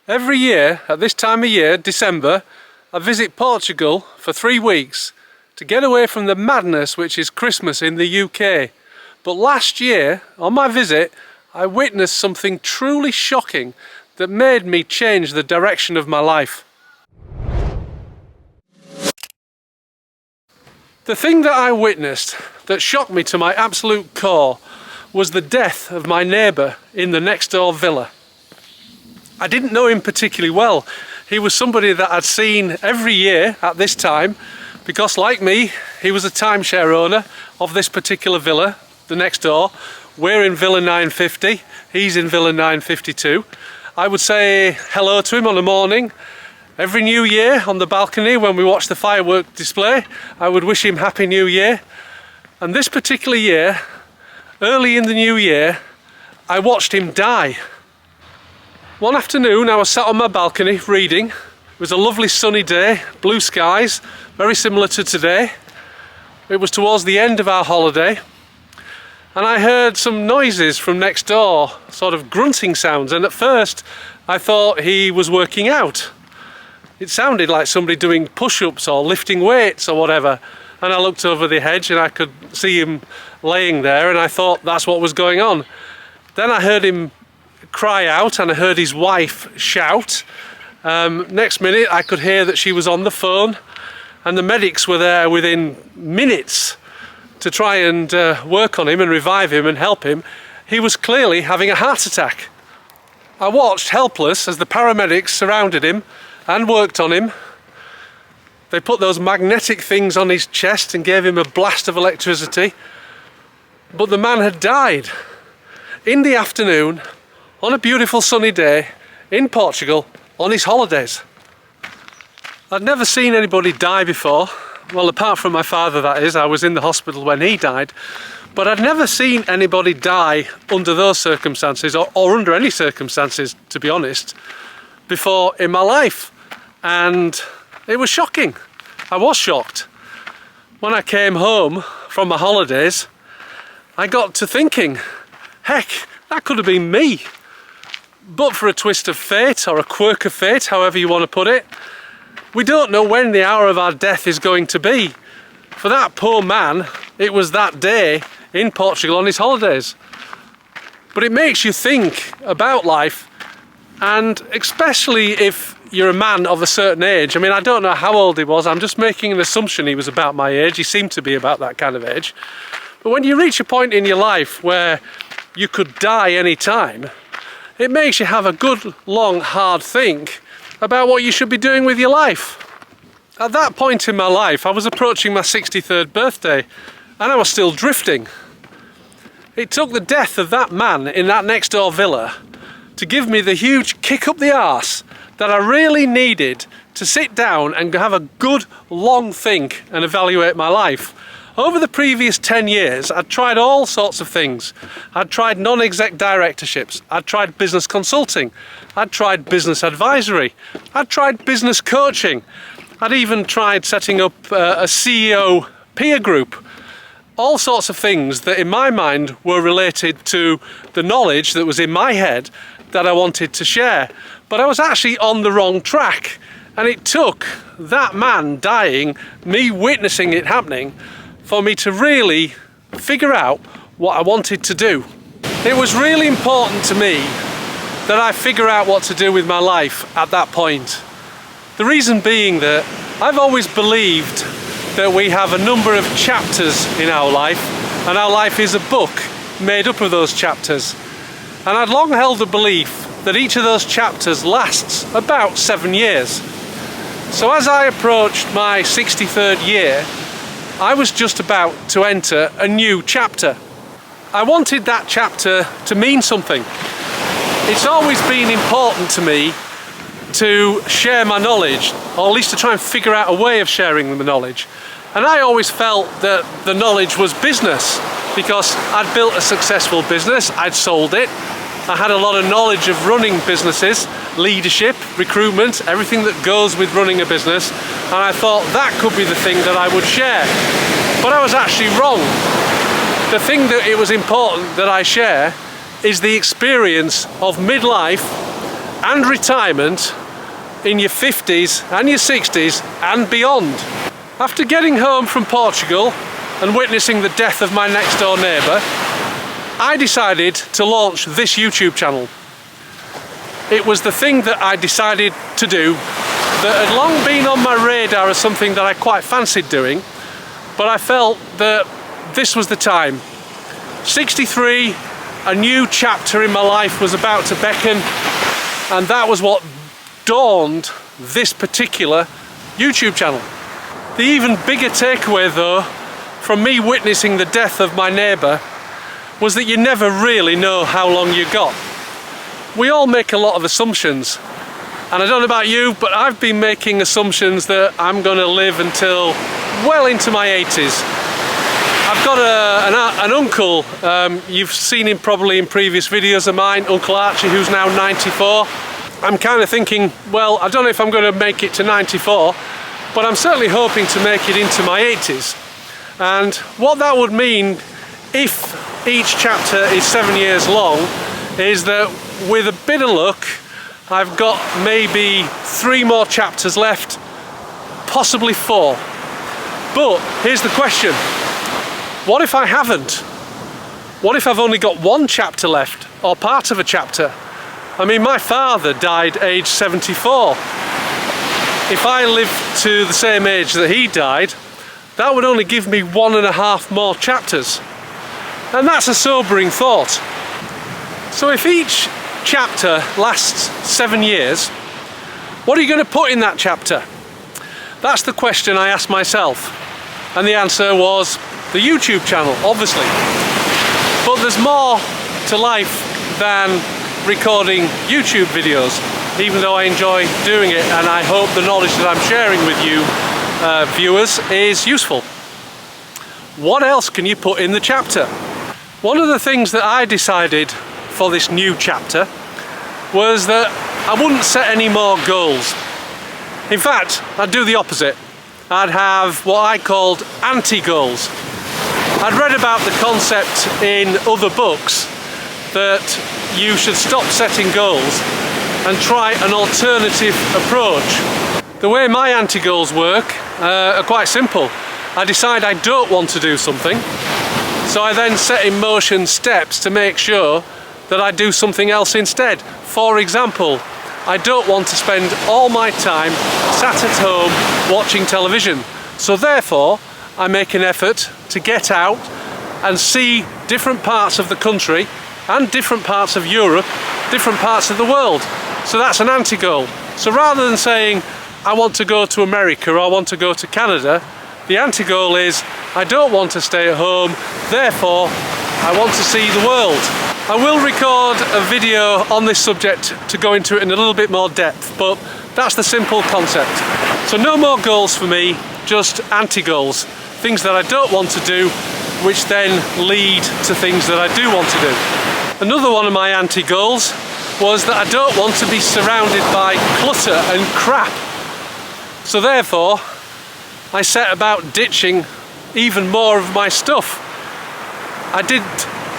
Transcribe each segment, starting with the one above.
Every year, at this time of year, December, I visit Portugal for 3 weeks to get away from the madness which is Christmas in the UK. But last year, on my visit, I witnessed something truly shocking that made me change the direction of my life. The thing that I witnessed that shocked me to my absolute core was the death of my neighbour in the next door villa. I didn't know him particularly well. He was somebody that I'd seen every year at this time because, like me, he was a timeshare owner of this particular villa, the next door. We're in Villa 950, he's in Villa 952. I would say hello to him on the morning. Every New Year on the balcony when we watch the firework display, I would wish him Happy New Year. And this particular year, early in the new year, I watched him die. One afternoon I was sat on my balcony reading. It was a lovely sunny day, blue skies, very similar to today. It was towards the end of our holiday and I heard some noises from next door, sort of grunting sounds, and at first I thought he was working out. It sounded like somebody doing push-ups or lifting weights or whatever, and I looked over the hedge and I could see him laying there and I thought that's what was going on. Then I heard him cry out and I heard his wife shout. Next minute I could hear that she was on the phone and the medics were there within minutes to try and work on him and revive him and help him. He was clearly having a heart attack. I watched helpless as the paramedics surrounded him and worked on him. They put those magnetic things on his chest and gave him a blast of electricity, but the man had died in the afternoon on a beautiful sunny day in Portugal on his holidays. I'd never seen anybody die before. Well, apart from my father, that is. I was in the hospital when he died. But I'd never seen anybody die under those circumstances, or under any circumstances, to be honest, before in my life. And it was shocking. I was shocked. When I came home from my holidays, I got to thinking, heck, that could have been me. But for a twist of fate, or a quirk of fate, however you want to put it, we don't know when the hour of our death is going to be. For that poor man, it was that day in Portugal on his holidays. But it makes you think about life, and especially if you're a man of a certain age. I mean, I don't know how old he was, I'm just making an assumption he was about my age. He seemed to be about that kind of age. But when you reach a point in your life where you could die any time, it makes you have a good, long, hard think about what you should be doing with your life. At that point in my life, I was approaching my 63rd birthday and I was still drifting. It took the death of that man in that next door villa to give me the huge kick up the arse that I really needed to sit down and have a good, long think and evaluate my life. Over the previous 10 years, I'd tried all sorts of things. I'd tried non-exec directorships, I'd tried business consulting, I'd tried business advisory, I'd tried business coaching, I'd even tried setting up a CEO peer group. All sorts of things that in my mind were related to the knowledge that was in my head that I wanted to share. But I was actually on the wrong track, and it took that man dying, me witnessing it happening, for me to really figure out what I wanted to do. It was really important to me that I figure out what to do with my life at that point. The reason being that I've always believed that we have a number of chapters in our life, and our life is a book made up of those chapters. And I'd long held the belief that each of those chapters lasts about 7 years. So as I approached my 63rd year, I was just about to enter a new chapter. I wanted that chapter to mean something. It's always been important to me to share my knowledge, or at least to try and figure out a way of sharing the knowledge. And I always felt that the knowledge was business, because I'd built a successful business, I'd sold it, I had a lot of knowledge of running businesses, leadership, recruitment, everything that goes with running a business, and I thought that could be the thing that I would share. But I was actually wrong. The thing that it was important that I share is the experience of midlife and retirement in your 50s and your 60s and beyond. After getting home from Portugal and witnessing the death of my next door neighbour, I decided to launch this YouTube channel. It was the thing that I decided to do that had long been on my radar as something that I quite fancied doing, but I felt that this was the time. 63, a new chapter in my life was about to beckon, and that was what dawned this particular YouTube channel. The even bigger takeaway though from me witnessing the death of my neighbour was that you never really know how long you got. We all make a lot of assumptions, and I don't know about you, but I've been making assumptions that I'm going to live until well into my 80s. I've got an uncle, you've seen him probably in previous videos of mine, Uncle Archie, who's now 94. I'm kind of thinking, well, I don't know if I'm going to make it to 94, but I'm certainly hoping to make it into my 80s. And what that would mean if each chapter is 7 years long is that with a bit of luck I've got maybe 3 more chapters left, possibly 4. But here's the question, what if I haven't? What if I've only got 1 chapter left, or part of a chapter? I mean, my father died age 74. If I lived to the same age that he died, that would only give me 1.5 more chapters. And that's a sobering thought. So if each chapter lasts 7 years, what are you going to put in that chapter? That's the question I asked myself. And the answer was the YouTube channel, obviously. But there's more to life than recording YouTube videos, even though I enjoy doing it, and I hope the knowledge that I'm sharing with you viewers is useful. What else can you put in the chapter? One of the things that I decided for this new chapter was that I wouldn't set any more goals. In fact, I'd do the opposite. I'd have what I called anti-goals. I'd read about the concept in other books that you should stop setting goals and try an alternative approach. The way my anti-goals work are quite simple. I decide I don't want to do something, so I then set in motion steps to make sure that I do something else instead. For example, I don't want to spend all my time sat at home watching television, so therefore I make an effort to get out and see different parts of the country and different parts of Europe, different parts of the world. So that's an anti-goal. So rather than saying I want to go to America or I want to go to Canada, the anti-goal is I don't want to stay at home, therefore I want to see the world. I will record a video on this subject to go into it in a little bit more depth, but that's the simple concept. So no more goals for me, just anti-goals. Things that I don't want to do, which then lead to things that I do want to do. Another one of my anti-goals was that I don't want to be surrounded by clutter and crap. So therefore, I set about ditching even more of my stuff. I did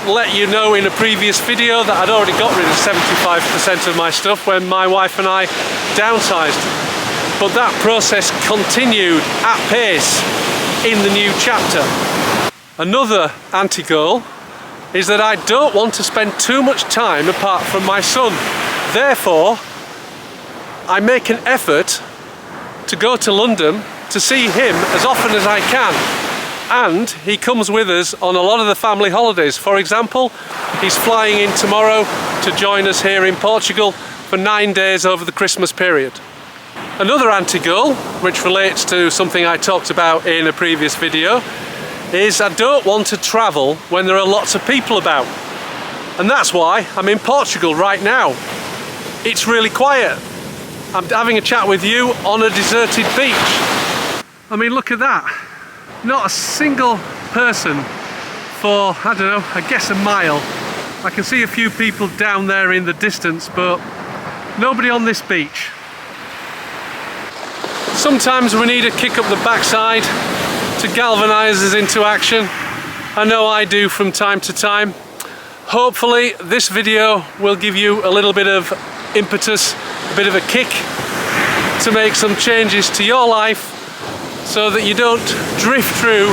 let you know in a previous video that I'd already got rid of 75% of my stuff when my wife and I downsized. But that process continued at pace in the new chapter. Another anti-goal is that I don't want to spend too much time apart from my son. Therefore, I make an effort to go to London to see him as often as I can. And he comes with us on a lot of the family holidays. For example, he's flying in tomorrow to join us here in Portugal for 9 days over the Christmas period. Another anti-goal, which relates to something I talked about in a previous video, is I don't want to travel when there are lots of people about. And that's why I'm in Portugal right now. It's really quiet. I'm having a chat with you on a deserted beach. I mean, look at that. Not a single person for, I don't know, I guess a mile. I can see a few people down there in the distance, but nobody on this beach. Sometimes we need a kick up the backside to galvanise us into action. I know I do from time to time. Hopefully this video will give you a little bit of impetus, a bit of a kick to make some changes to your life so that you don't drift through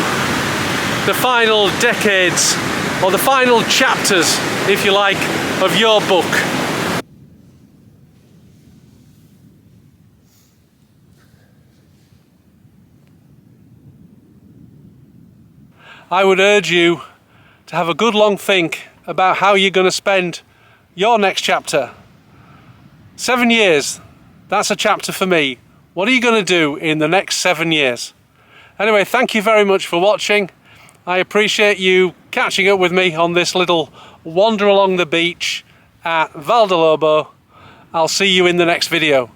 the final decades or the final chapters, if you like, of your book. I would urge you to have a good long think about how you're going to spend your next chapter. 7 years, that's a chapter for me. What are you going to do in the next 7 years? Anyway, thank you very much for watching. I appreciate you catching up with me on this little wander along the beach at Val de Lobo. I'll see you in the next video.